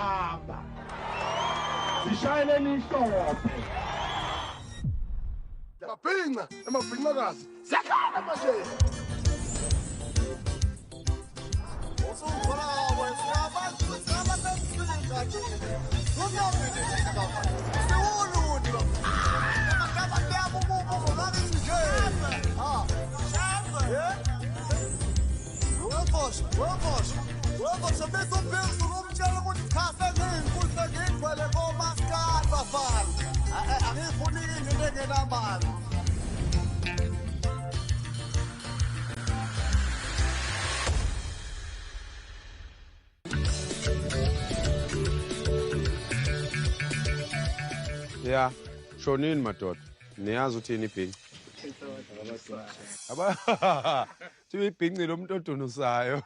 siyahamba sishayeleni ihlophe Mabhinqa emabhinqakazi siyakhala manje Yeah, shonini madoda. Niyazi uthini ibhinqa? Thiwe ibhinqa lo muntu odunusayo.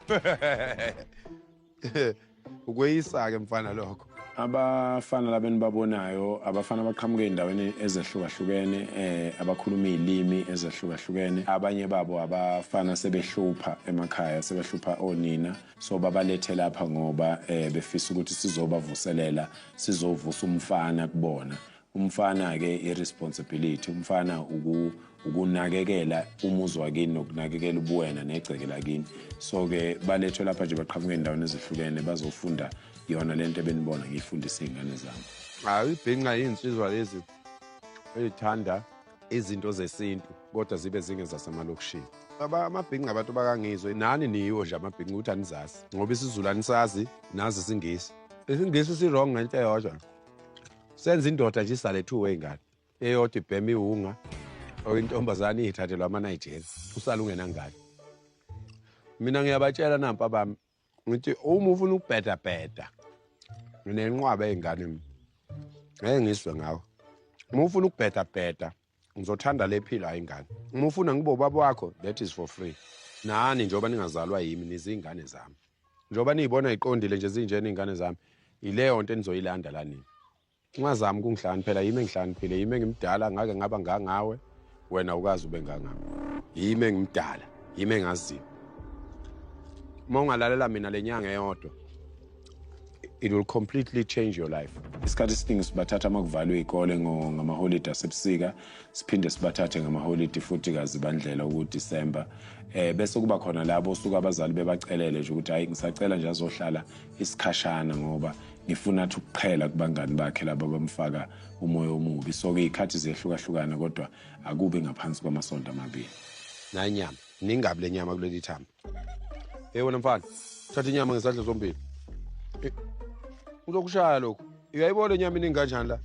Ukweyisa ke mfana lokho. Abafana labeni babonayo abafana abaqhamuke endaweni ezehlukahlukene abakhuluma izilimi ezehlukahlukene abanye babo abafana sebehlupha emakhaya sebehlupha onina so babalethe lapha ngoba befisa ukuthi sizobavuselela sizovusa umfana kubona umfana ke irresponsibility umfana ukunakekela umuzi wakini nokunakekela ubuwena negceke lakini so ke balethwe lapha nje baqhamuke endaweni ezihlukene bazofunda yona lento benibona ngifundisa izingane zami hayi ibhinqa yinsizwa lezi ezithanda izinto zesintu kodwa zibe zingezasemalokishini amabhinqa abantu bakangizwe nani niyiwo nje amabhinqa ukuthi anizazi ngoba isizulu anisazi nazi isingisi si-wrong ngento eyodwa senza indoda nje isale two way ngane eyodwa ibhema iwunga oyintombazane ihithathelwa ama-Nigeria usala ungenangane mina ngiyabatshela nampa abami ngithi uma ufuna ukubheda nginenqwaba ey'ngane mina ngeke ngiswe ngawo uma ufuna ukubheda ngizothanda lephila ingane uma ufuna ngibo baba wakho that is for free nani njengoba ningazalwa yimi nizingane zami njengoba niyibona iqondile nje zinjena iy'ngane zami ileyo nto enizoyilanda la nini ungazami kungihlaniphela yimi engihlaniphile yimi engimdala ngake ngaba ngangawe wena ukazi ube ngangawe yimi engimdala yimi engaziyo uma ungalalela mina lenyanga eyodwa it will completely change your life. Isikhathi esiningi sibathatha amakuvalwe izikole ngamaholide asebusika siphinde sibathathe ngamaholide futhi kazibandlela uDisemba bese kuba khona labo osuka abazali bebacelele nje ukuthi hayi ngisacela nje azohlala isikhashana ngoba ngifuna ukuthi ukuqhela kubangani bakhe labo bamfaka umoya omubi so ke izikhathi ziyahlukahlukana kodwa akubi ngaphansi kwamasonto amabili nanyama ningabi lenyama kuleli thamba wena mfana thatha inyama ngesandla zombili uzokushaya lokho uyayibona inyama iningi kanjani la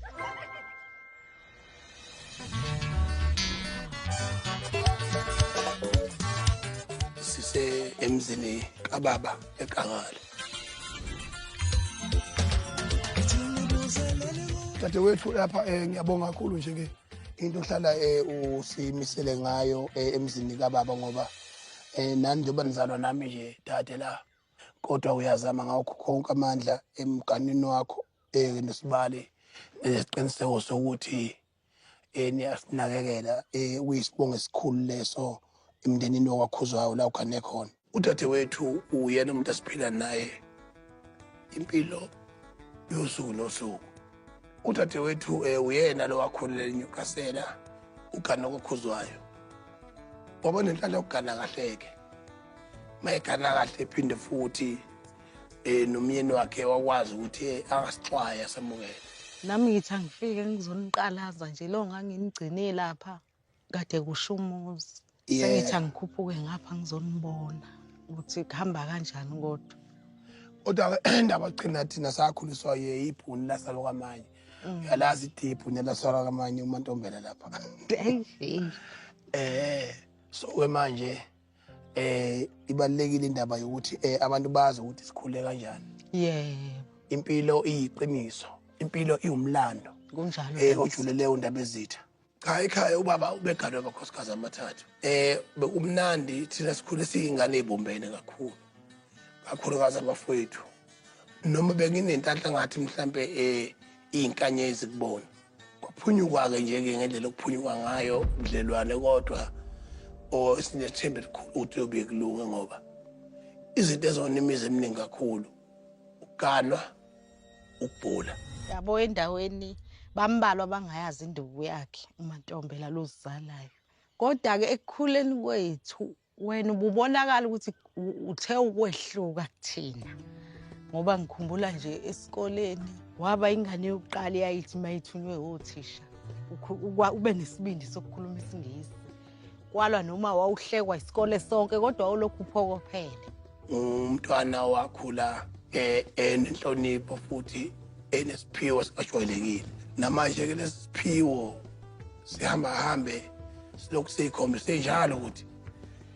sise emzini kababa eKangala Dadewethu lapha ngiyabonga kakhulu nje ke into ohlala usimisele ngayo emzini kababa ngoba nani njengoba nizalwa nami nje dade la kodwa uyazama ngakho konke amandla emganini wakho nesibali nesiqiniseko sokuthi niyasinakekela uyisibongo esikhulu leso emndenini wakwakhuzwayo la ukhane khona udadewethu uyena umuntu asiphila naye impilo yosuku nosuku udadewethu uyena lo wakhulela eNyukasela ugana okwakhuzwayo waba nenhlalo yokugana kahleke mayegana kahle ephinde futhi nomyeni wakhe wakwazi ukuthi angasixwaya samukele nami ngithi angifike ngizoniqalaza nje lo nganginigcine lapha kade kusho umuzi sengithi angikhuphuke ngapha ngizonibona ukuthi kuhamba kanjani kodwa indaba gcina thina sakhuliswa yibhuni lasalo kwamanye uyalazi idibhuni lasalo kwamanye uMantombela lapha so ke manje ibalekile indaba yokuthi abantu bazi ukuthi sikhule kanjani impilo iyiqiniso impilo iwumlando kunjalo ojulele undaba ezitha cha ekhaya ubaba ubegadwe abakhosikazi amathathu bekumnandi thina sikhule siyingane ezibumbene kakhulukazi abafowethu noma benginenhlanhla ngathi mhlambe izinkanyezi kubona kwaphunyuka-ke nje-ke ngendlela okuphunyuka ngayo ubudlelwane kodwa sinesithemba elikhulu ukuthi uyobuye kulunge ngoba izinto ezonimiza eminingi kakhulu ukuganwa ukubhula. Yabo endaweni bambalwa bangayazi induku yakhe uMantombela lozizalayo. Kodwa-ke ekukhuleni kwethu wena ububonakala ukuthi uthe ukwehluka kuthina. Ngoba ngikhumbula nje esikoleni waba ingane yokuqala eyayithi mayithunywe othisha ube nesibindi sokukhuluma isingisi. Kwalwa noma wawuhlekwa isikole sonke kodwa awulokhu uphokophele. Umntwana wakhula enenhlonipho futhi enesiphiwo esingajwayelekile. Namanje ke lesiphiwo sihamba hambe silokhu sikhombise njalo ukuthi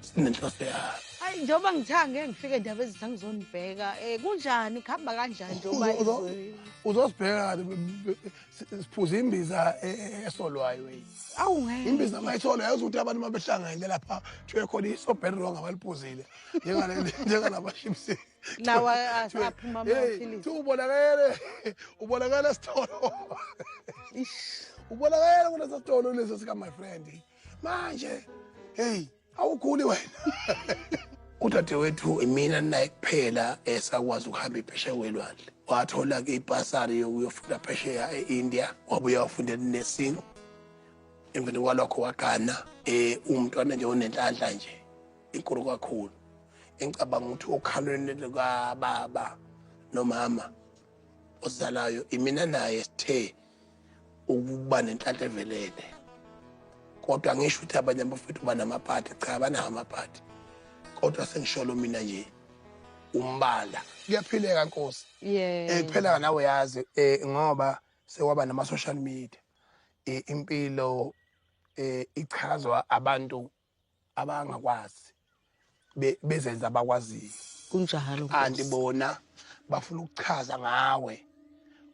sinenhloso yayo. Hayi njengoba ngithange ngifike endaba ezithi ngizonibheka kunjani kuhamba kanjani njengoba uzosibheka siphuza imbiza esolwayo wey. Awu ngeke Imbiza mayithola yazi ukuthi abantu mabehlangene lapha kuthiwe khona isobheri wrong abaliphuzile njengalaba chips lawa aphuma amaphilisi. Ubonakala sitolo. Ubonakala kulesi sitolo lesi sika my friend. Manje hey awukhuli wena. Udadewethu mina naye kuphela esakwazi ukuhamba iphesheya kwelwandle. Wathola ke ibhasari yokuyofunda phesheya eIndia, wabuya wafundela nursing. Emveni kwalokho wagana umntwana nje onenhlanhla nje inkulu kakhulu. Engicabanga ukuthi okhalweni lukababa nomama ozalayo imina naye sithe ukuba nenhlanhla evelele. Kodwa ngisho ukuthi abanye abafethu banamaphathi, cha abanawo amaphathi. Kodwa sengisholo mina nje umbala kuyaphileka Nkosi. Kuphela nawe yazi ngoba sekwaba nama social media. Impilo ichazwa abantu abangakwazi bezenza abakwaziyo. Kunjalo Kanti bona bafuna ukuchaza ngawe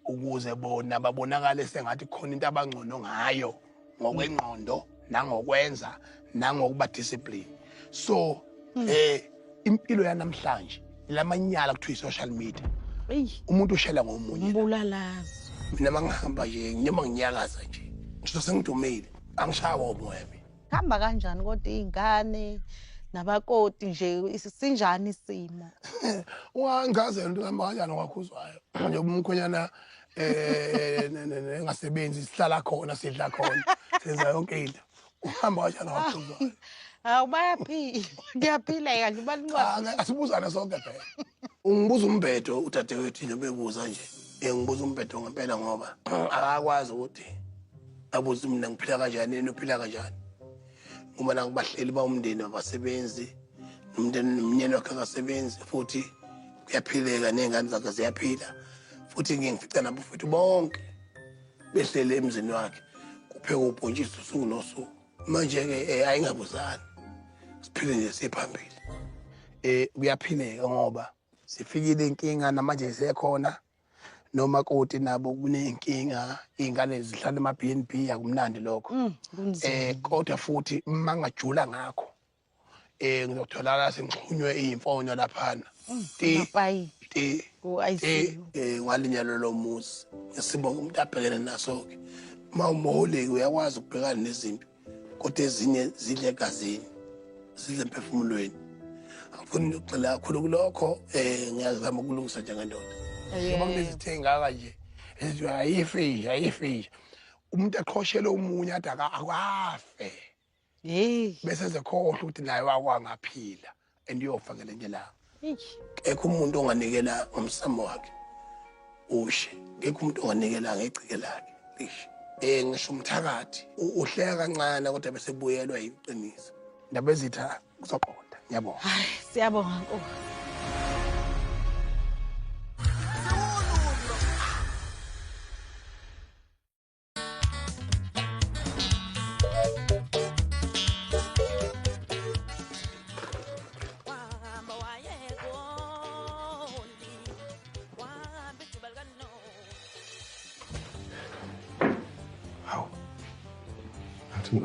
ukuze bona babonakale sengathi khona into abangcono ngayo ngokwengqondo nangokwenza nangokuba discipline. So impilo yanamhlanje lamanyala kuthiwa social media. Umuntu ushela ngomunye. Umbulalazi. Mina mangihamba nje noma nginyakaza nje ngisho sengidumile angishawa umoya mina. Hamba kanjani kodwa izingane nabakoti nje sinjani isimo? Ungangazela into hamba kanjani ngakhuzwayo. Nje umkhonyana engasebenzi sihlala khona sidla khona senza yonke into. Uhamba kanjani ngakhuzwayo. Hawu bayaphila. Ngiyaphila nje balinqwa. Asibuzane sonke phela. Ungibuza umbhedo udadewethu nje bebuza nje. Ngibuza umbhedo ngempela ngoba akakwazi ukuthi abuze mina ngiphila kanjani yena uphila kanjani. Ngoba nangibahleli ba umndeni wabasebenzi nomndeni nomnyeni wakhe akasebenzi futhi kuyaphileka nezingane zakhe ziyaphila futhi ngifica nabo futhi bonke behlele emzini wakhe kupheka ubhontshisi usuku nosuku. Manje ke ayingabuzani siphile nje siphambili. Kuyaphileka ngoba sifikile inkinga namanje sekhona noma koti nabo kunenkinga ingane zihlala ema BNB akumnandi lokho. Kodwa futhi mangajula ngakho ngizotholakala sengixhunywe izimfonyo laphana. Ngalinyalo lomuzi ngesibonga umuntu abhekene naso ke. Mawumoholeki uyakwazi ukubhekana nezimpi kodwa ezinye zidle egazini zidle emphefumulweni. Angifuni ukuxela kakhulu kulokho ngiyazama ukulungisa njengendoda. Ngoba kulezithenga nje ezithi ayifisha umuntu aqhoshele umunye athi akafe bese zekhohle ukuthi naye wakwangaphila endiyofa ngale ndlela. Ekho umuntu onganikela umsamo wakhe ushe, ngekho umuntu onganikela ngecike lakhe lishe. Ngisho umthakathi uhleka kancane kodwa bese buyelwa iqiniso. Ndaba ezitha kuzoqonda. Ngiyabonga. Hayi siyabonga Nkosi.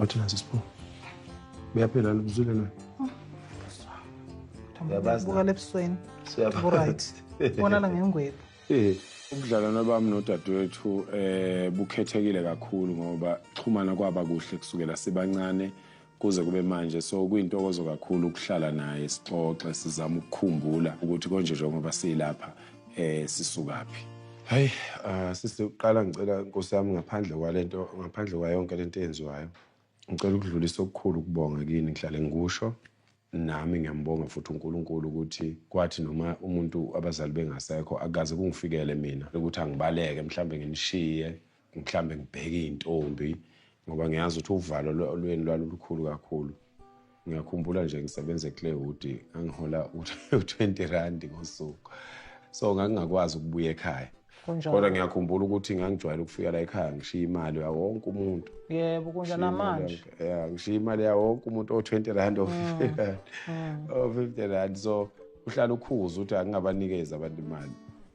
Athi nasi sipho. Beyaphela uzule na. Buka lebusweni. Right. Bona la ngengwebo. Ubudlelwano bami nodadewethu bukhethekile kakhulu ngoba xhumana kwaba kuhle kusukela sibancane kuze kube manje, so kuyintokozo kakhulu ukuhlala naye sixoxe sizama ukukhumbula ukuthi konje njengoba silapha sisukaphi. Hayi, sisi uqala ngicela Nkosi yami ngaphandle kwayo yonke lento eyenziwayo. Ngicela ukudlulisa okukhulu ukubonga kini ngihlale ngikusho. Nami ngiyambonga futhi uNkulunkulu ukuthi kwathi noma umuntu abazali bengasekho akaze kungifikele mina ukuthi angibaleke mhlambe nginishiye, mhlambe ngibheke intombi ngoba ngiyazi ukuthi uvalo lweni lwalukhulu kakhulu. Ngiyakhumbula nje ngisebenza eClaywood angihola u20 ngosuku. So ngangingakwazi ukubuya ekhaya. Kodwa ngiyakhumbula ukuthi ngangijwayele ukufika la ekhaya ngishiya imali ya wonke umuntu. Yebo kunjani manje? Yeah, ngishiya imali ya wonke umuntu o20 o50. O50. So uhlala ukhuza ukuthi angingabanikeza abantu imali.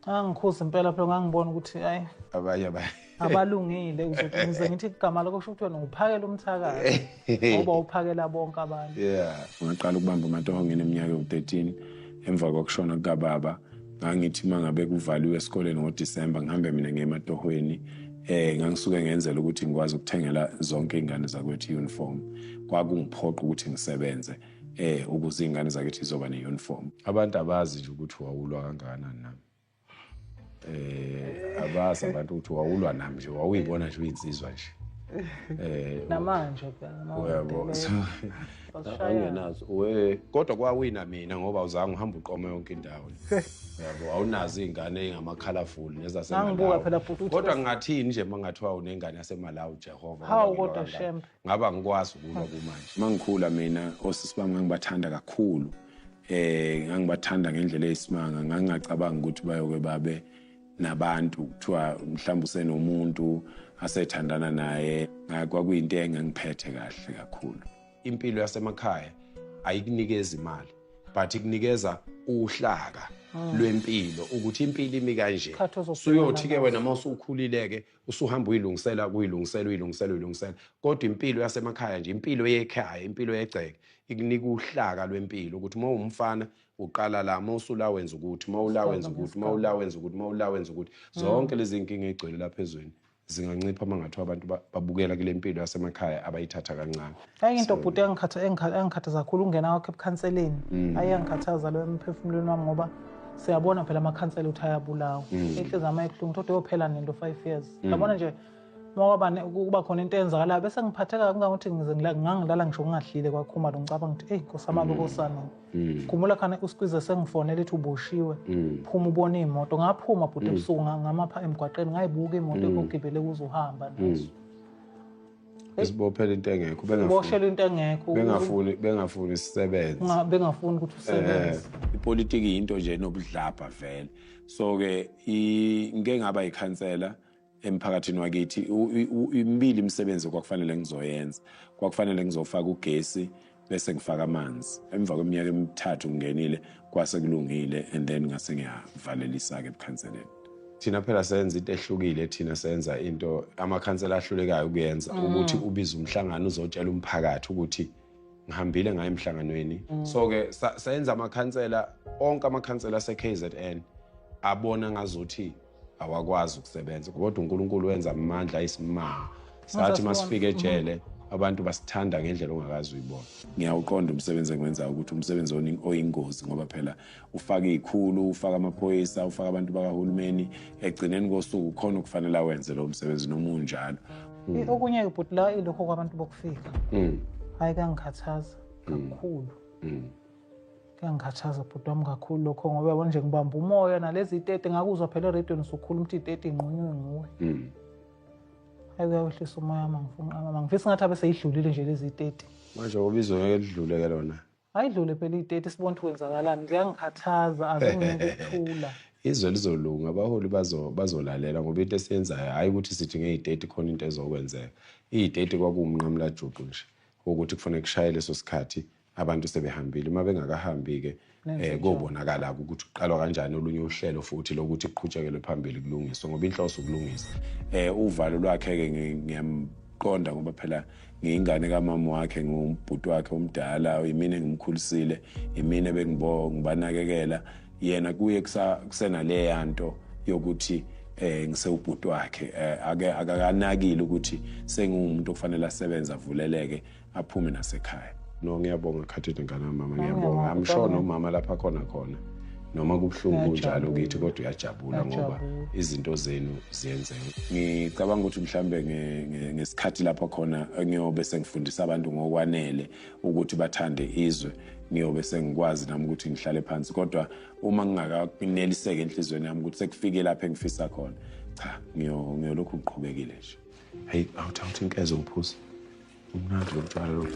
Angikhuza impela phela ngangibona ukuthi hayi abanye abalungile ngize ngithi igama lokho kusho ukuthi wena uphakela umthakazi ngoba uphakela bonke abantu. Yeah, ngaqala ukubamba amatohongeni eminyaka yo13 emva kokushona kukaBaba. Ngangithi mangabe kuvaliwe esikoleni ngoDisemba ngihambe mina ngematohweni ngangisuke ngenzela ukuthi ngikwazi ukuthengela zonke izingane zakwethu uniform. Kwakungiphoqa ukuthi ngisebenze ukuze izingane zakwethu zizoba neuniform. Abantu abazi nje ukuthi wawulwa kangakanani nami. Abazi abantu ukuthi wawulwa nami nje wawuyibona nje uyinsizwa nje. Namanje phela yebo angenazo kodwa kwawina mina ngoba uzange uhamba uqoma yonke indawo yabo awunazi izingane ezingama-colorful nezaseMalawi kodwa ngingathini nje mangathiwa unengane yaseMalawi Jehova hawu kodwa shembe ngaba ngikwazi ukulwa kumanje mangikhula mina osisi bami ngangibathanda kakhulu ngangibathanda ngendlela eyisimanga ngangingacabanga ukuthi bayoke babe nabantu kuthiwa mhlawumbe usenomuntu asethandana naye kwakuyinto engangiphethe kahle kakhulu. Impilo yasemakhaya ayikunikeza imali but ikunikeza uhlaka lwempilo ukuthi impilo imi kanje. Suyothi ke wena mase ukhulileke usuhamba uyilungisela kodwa impilo yasemakhaya nje impilo yekhaya impilo yegceke ikunika uhlaka lwempilo ukuthi uma umfana uqala la mawusula wenza ukuthi mawulawenza ukuthi zonke lezi inkinga egcwele lapha ezweni zingancipha mangathi abantu babukela kule mpilo yasemakhaya abayithatha kancane. Hayi into bhuti engikhathaza kakhulu ungena kwakhe eBukhanseleni ayangikhathaza lo emphefumulweni wami ngoba siyabona phela amakhansela uthi ayabulawa ehlezi amayihlungu kodwa yophela nento 5 years yabona nje ngoba kuba khona into eyenzakalayo bese ngiphatheka kangakuthi ngangilala ngisho ngingadlile kwakhuma lo ngicabanga ukuthi Nkosi yami Nkosana khumula khana uSkwize sengifonela ethi uboshiwe phuma ubona imoto ngaphuma bhuti ebusuku ngamapha emgwaqeni ngayibuka imoto ekugibele kuzohamba naso isibophela into engekho boshela into engekho bengafuni isisebenze bengafuni ukuthi usebenze ipolitiki into nje nobudlapha vele so ke ngeke ngaba ikhansela emphakathini wakithi imibili imisebenzi kwakufanele ngizoyenza kwakufanele ngizofaka ugesi bese ngifaka amanzi emva kweminyaka emithathu ngingenile kwase kulungile and then ngase ngiyavalelisa ke eBukhanseleni. Thina phela senza into ehlukile thina senza into amakhansela ahlulekayo ukuyenza ukuthi ubize umhlangano uzotshela umphakathi ukuthi ngihambile ngaye emhlanganweni so ke senza amakhansela onke amakhansela aseKZN abona ngazuthi awakwazi ukusebenza kodwa uNkulunkulu wenza amandla isimanga sathi masifike ejele abantu basithanda ngendlela ongakazi uyibona. Ngiyawuqonda umsebenzi engwenza ukuthi umsebenzi oyingozi ngoba phela ufaka izikhulu ufaka amaphoyisa ufaka abantu bakahulumeni egcineni kosuku khona ukufanele awenze lo msebenzi noma unjalo. Okunye but la ilokho kwabantu bokufika hayi kangikhathaza kakhulu kangikhathaza bhuti wami kakhulu lokho ngoba yabona nje ngibamba umoya nalezi itete ngakuzwa phela eRadio usukhuluma ukuthi itete inqunywe nguwe hayi uyawehlisa umoya mangifisa ngathi abe seyidlulile nje lezi itete manje obizwe ngeke lidlule ke lona ayidlule phela itete sibona ukuthi kwenzakalani ngiyangikhathaza azingikuthula izwe lizolunga abaholi bazolalela ngoba into esiyenzayo hayi ukuthi sithi ngezitete khona into ezokwenzeka izitete kwakuumnqamla juqu nje ukuthi kufanele kushaye leso sikhathi abantu sebehambile uma bengakahambi ke kubonakala ukuthi uqalwa kanjani olunye uhlelo futhi lokuthi kuqhutshekele phambili kulungiswa ngoba inhloso ukulungisa uvalo lwakhe ke ngiyamqonda ngoba phela ngiyingane kamama wakhe ngumbhuti wakhe omdala yimina engimkhulisile yimina bengibanakekela yena kuye kusena le yanto yokuthi ngisewubhuti wakhe akakanakile ukuthi sengumuntu okufanele asebenza avuleleke aphume nasekhaya. No ngiyabonga khathini ngana mama ngiyabonga amshona umama lapha khona noma kubuhlungu njalo kithi kodwa uyajabula ngoba izinto zenu ziyenzeka. Ngicabanga ukuthi mhlambe ngesikhathi lapho khona ngiyobe sengifundisa abantu ngokwanele ukuthi bathande izwe, ngiyobe sengikwazi nami ukuthi ngihlale phansi, kodwa uma ngingakaneliseke enhlizweni yami ukuthi sekufike lapho engifisa khona, cha, ngiyolokhu ngiqhubekile nje. Hey, awuthi inkezo ngiphuza. Umnandi lo mtshwala lo.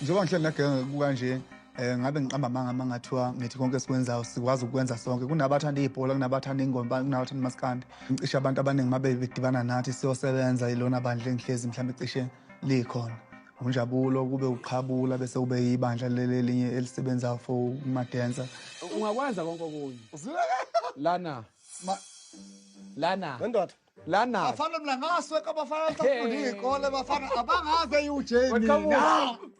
Njengoba ngihleli nagenge kukanje ngabe ngiqamba amanga mangathiwa ngithi konke esikwenzayo sikwazi ukwenza sonke. Kunabathanda ibhola, kunabathanda ingoma, kunabathanda maskandi. Ngicishe abantu abaningi mabe bedibana nathi siyosebenza ilona bandla engihlezi mhlawumbe cishe likhona. Unjabulo kube uqhabula bese ube yibandla lelinye elisebenza for umadensa. Ungakwenza konke okunye. Lana. Ndoda. Lana. Bafana mlangaswe kabafana safunda ikole bafana abangaze uJeni.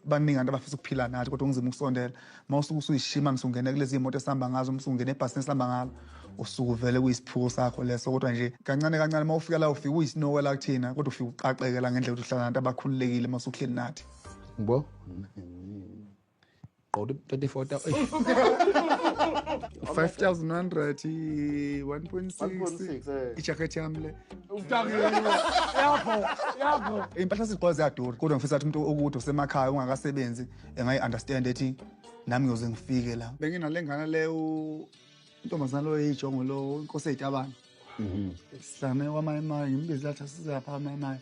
Baningi abantu abafisa ukuphila nathi kodwa ungizima ukusondela. Mawusuku usuyishima ngisungene kulezi imoto esihamba ngazo, umsungene ebhasini esihamba ngalo. Usuku vele kuyisiphuko sakho leso, kodwa nje kancane mawufika la ufika uyisinowe la kuthina kodwa ufika uqaqekela ngendlela ukuthi uhlala nabantu abakhululekile masuhleli nathi. Ngbo. Qod 34,000. 5,100 1.6 ijacket yami le. Yabo. Impahla siqoza ziyadura kodwa ngifisa ukuthi umuntu okude usemakhaya ungakasebenzi engayi understand ethi nami ngiyoze ngifike la. Benginalengana leyo intombazana lo eyijongo lo inkosi eyitabana. Sihlane wamayimayi ngimbiza lathi sizapha amayimayi.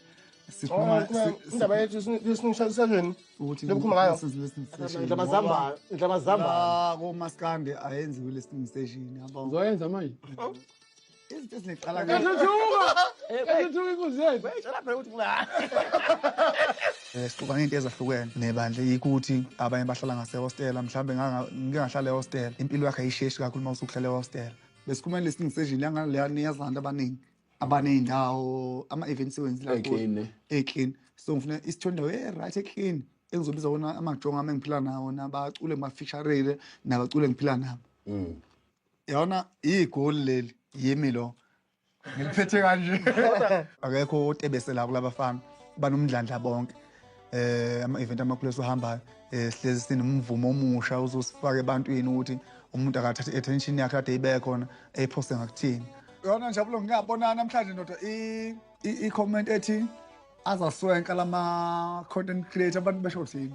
Sikhuluma indaba yethu sinishaziselweni ukuthi lokukhuluma ngayo indlamazamba ko maskande ayenziwe listening station yabo uzoyenza manje izinto ezineqala ezithuka inkuzeni ngicela phela ukuthi kula sihlukana into ezahlukene nebandla yikuthi abanye bahlala ngase-hostel mhlawumbe ngingahlala e-hostel impilo yakhe ayisheshi kakhulu mawusuhlala e-hostel besikhuluma listening station niyazantu abaningi abaney'ndawo ama-events wenzi lapho clean so ngifuna isithondawo right clean engizobiza wona amajongo ami engiphila nawo nabacule ngibafisharele nabacule ngiphila nabo yona igoli leli yimi lo ngiliphethe kanje akekho otebese la kulabafana banomdlandla bonke ama-event amakhulu esohambayo sihlezi sinomvumo omusha uzosifaka ebantwini ukuthi umuntu akathatha i-attention yakhe kade ibe khona eyiphose ngakuthini. Yona njabulo ngiyabona namhlanje ndoda i-comment ethi azaswenka lama content creator abantu besho uthini.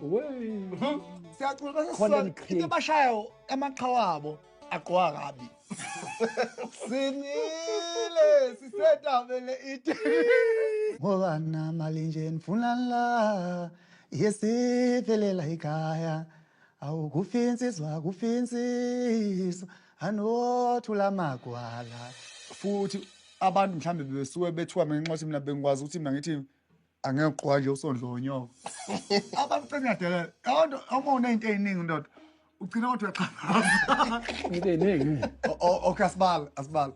Siyacula content creator abashayo amaqhawe abo aqwa kabi. Sinile sisedabele ithi. Ngoba namali nje nifuna la yesivelela ikhaya awukufinsizwa kufinsizwa anothula magwala. Futhi abantu mhlambe besuke bethiwa mina nxa mina bengikwazi ukuthi mina ngithi angeke uqwa nje usondlonyoko. Abantu cengadela abantu uma into eziningi ndoda ugcina ukuthi uyaqhaza. Into eziningi. Okay asibala.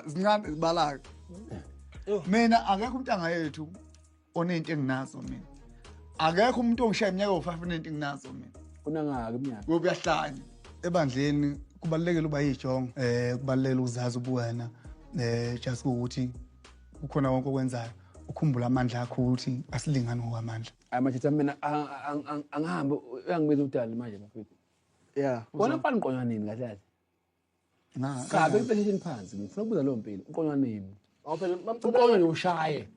Zincane zibalaka. Mina akekho umntanga yethu onento enginazo mina. Akekho umuntu ongishaya iminyaka o5 onento enginazo mina. Unangaka iminyaka. Kuyahlanya ebandleni kubalekile uba yijongo kubalekile uzazi ubuwena just ukuthi ukhona konke okwenzayo ukhumbula amandla akho ukuthi asilingani ngokwamandla. Manje mina angihambe uyangibiza udali manje bafethu. Yeah. Wona mfana uqonywa nini kahle? Ngabe impesheni phansi ngifuna ukubuza lo mpilo uqonywa nini? Phela uqonywa ushaye.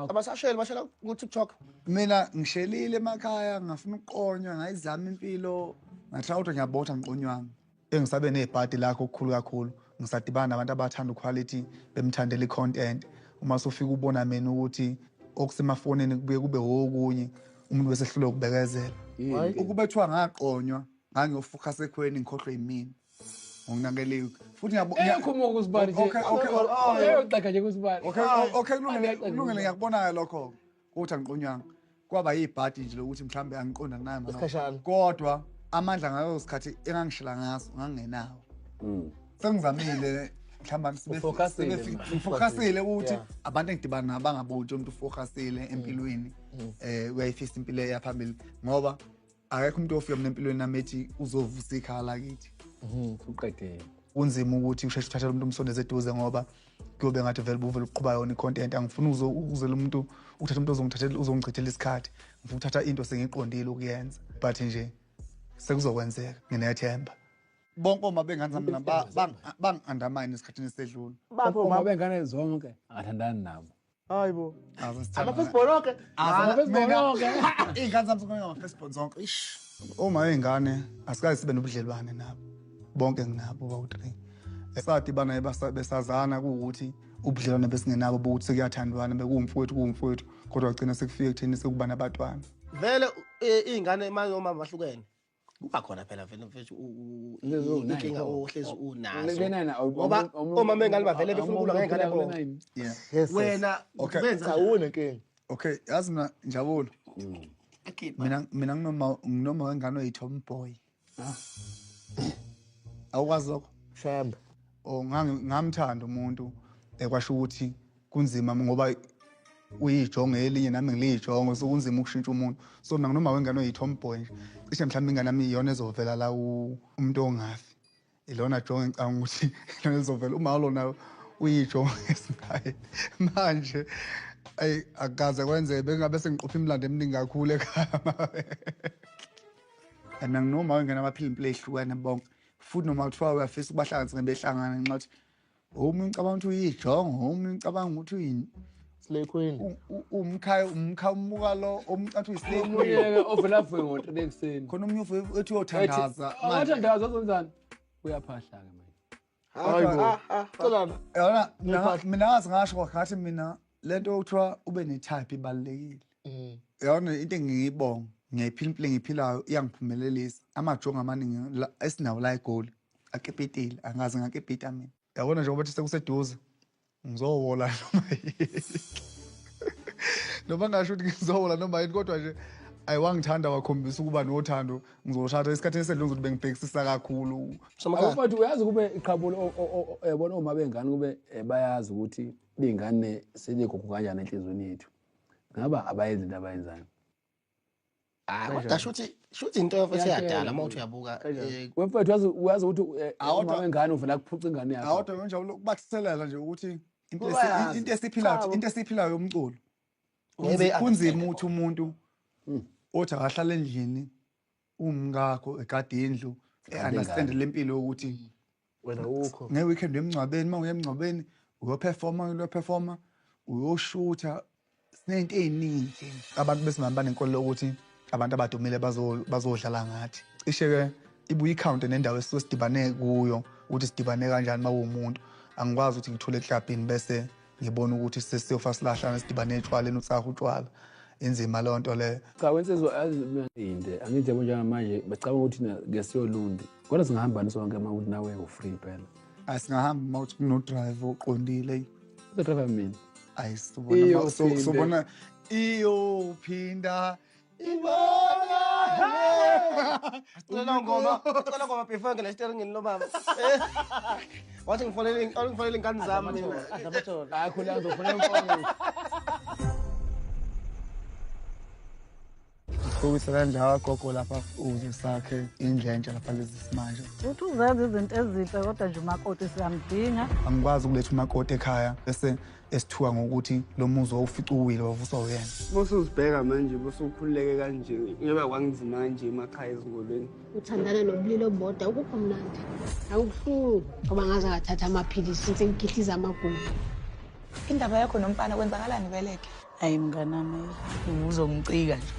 Abasashayeli bashela ku TikTok. Mina ngishelile emakhaya ngafuna ukuqonywa ngayizama impilo ngathi ukuthi ngiyabotha ngiqonywami engisabe nezibhadi lakho okukhulu kakhulu ngisadibana nabantu abathanda uquality bemthandela icontent uma sofika ubona mina ukuthi okusemafonini kubuye kube okunye umuntu bese hlule ukubekezela ukubethwa ngaqonywa ngangiyofocus ekweni ngikhohlwe yimini nginakeliwe futhi ngiyakhuluma ukuzibani nje uyoxaka nje ukuzibani okay kulungile ngiyakubona lokho ukuthi angiqonywanga kwaba yibhadi nje lokuthi mhlambe angiqonda naye manje kodwa amandla ngayo isikhathi engangishila ngaso ngangenawo sengizamile mhlawumbe ngifocusile ukuthi abantu engidibana nabo bangaboni umuntu ufocusile empilweni uyayifisa impilo yaphambili ngoba akekho umuntu ofika mina empilweni nami ethi uzovusa ikhala lakithi uqedile kunzima ukuthi usheshe uthathele umuntu umsondeze eduze ngoba kuyobe ngathi vele buvela uqhuba yona icontent angifuni uzele umuntu uthatha umuntu uzongichithela isikhathi ngifuna uthatha into sengiqondile ukuyenza but nje sekuzokwenzeka nginethemba bonke oma bengane zami bang-undermine esikhathini esedlule uma bengane zonke angathandani nabo hayibo ama-facebooke iy'ngane zami ngama-facebook zonke uma iy'ngane asikazi sibe nobudlelwane nabo bonke nginabo bawu-3 sadibana besazana kuwukuthi ubudlelwane besingenabo bokuthi sekuyathandwana bekuwumfowethu kodwa gcina sekufike ekutheni sekuba nabantwana vele iy'ngane manje bahlukene kuba khona phela vele mfethu inkinga ohlezi unazo ngoba uma bengane bavele befuna ukulwa ngey'ngane bonke wena benza nenkinga okay yazi mina Njabulo mina nginoma wengane oyi-tomboy awukwazi lokho shembe ngamthanda umuntu ekwasho ukuthi kunzima ngoba uyijongo elinye nami ngiliyijongo so kunzima ukushintsha umuntu so mina noma wengane oyi-tomboy nje cishe mhlawumbe ingane yami iyona ezovela la umuntu ongafi ilona jongo engicanga ukuthi ilona ezovela uma lona uyijongo esingaye manje akaze kwenzeke bengabe sengiqopha imilando eminingi kakhulu ekhaya mina noma wengane abaphila impilo ehlukene bonke futhi noma kuthiwa uyafisa ukubahlanganisa behlangana ngenxa yokuthi omunye ucabanga ukuthi uyijongo omunye ucabanga ukuthi uyini Slay Queen umkha umuka lo omcathi uyislay queen omunye ovela avuke ngo3 ekseni khona omunye ethi uyothandaza manje uthandaza uzenzani uyaphahla ke manje yona mina ngazi ngasho ngathi mina lento okuthiwa ube netype ibalekile yona into engiyibonga ngiyayiphila impilo engiphilayo iyangiphumelelisa amajongo amaningi esinawo la eGoli akepetile angazi ngakepeta mina yabona nje ngoba sekuseduze ngizowola noma yini noma ngasho ukuthi ngizowola noma yini kodwa nje ayiwangithanda wakhombisa ukuba nothando ngizoshada esikhathini esedlule ukuthi bengibhekisisa kakhulu awufathi uyazi kube iqhabulo yabona uma bengane kube bayazi ukuthi bengane seligugu kanjani enhlizweni yethu ngaba abayenzi into abayenzayo kodwa shuthi into esiyadala uma uthi uyabuka wemfethu uyazi ukuthi uma wengane uvela kuphuca ingane yakho awodwa Njabulo kubathiselela nje ukuthi into esiphilayo yomculo kunzima ukuthi umuntu othi akahlala endlini umngakho egade indlu understand lempilo ukuthi wena ukho ngeweekend emncwabeni mawuye emncwabeni uyoperforma uyoshutha sinento eziningi abantu besimama banenkolelo ukuthi abantu abadumile bazodlala ngathi cishe ke ibuye icount nendawo esidibane kuyo ukuthi sidibane kanjani mawumuntu angikwazi ukuthi ngithule eklabhini bese ngibona ukuthi sesiyofa silahlana sidibane etshwaleni utsaha utshwala inzima lo nto le cha wensizwa inde angithi yabo njengamanje becabanga ukuthi ngesiyolundi kodwa singahamba nisonke uma ukuthi nawe u-free phela asingahamba uma uthi kuno drive oqondile uzodrive mina ayisibona iyophinda ibona Cela ngoma before ngile steering lo baba wathi ngifonele ingane zami akhula ngizofuna imfonyo Kuyisa kanjalo gogo lapha uze sakhe indlentsha lapha lezi simanje uthi uzenza izinto ezinhle kodwa nje umakoti siyamdinga angikwazi ukuletha umakoti ekhaya bese esithuka ngokuthi lo muzi wawufica uwile wavuswa uyena bose uzibheka manje bose ukhululeke kanje ngeke kwangizima kanje emakhaya ezingolweni uthandana nobulili obodwa ukukho mnandi awukuhlungu ngoba ngaze ngathatha amaphilisi sengikhihiza amagugu indaba yakho nomfana kwenzakalani beleke hayi mnganami uzongicika nje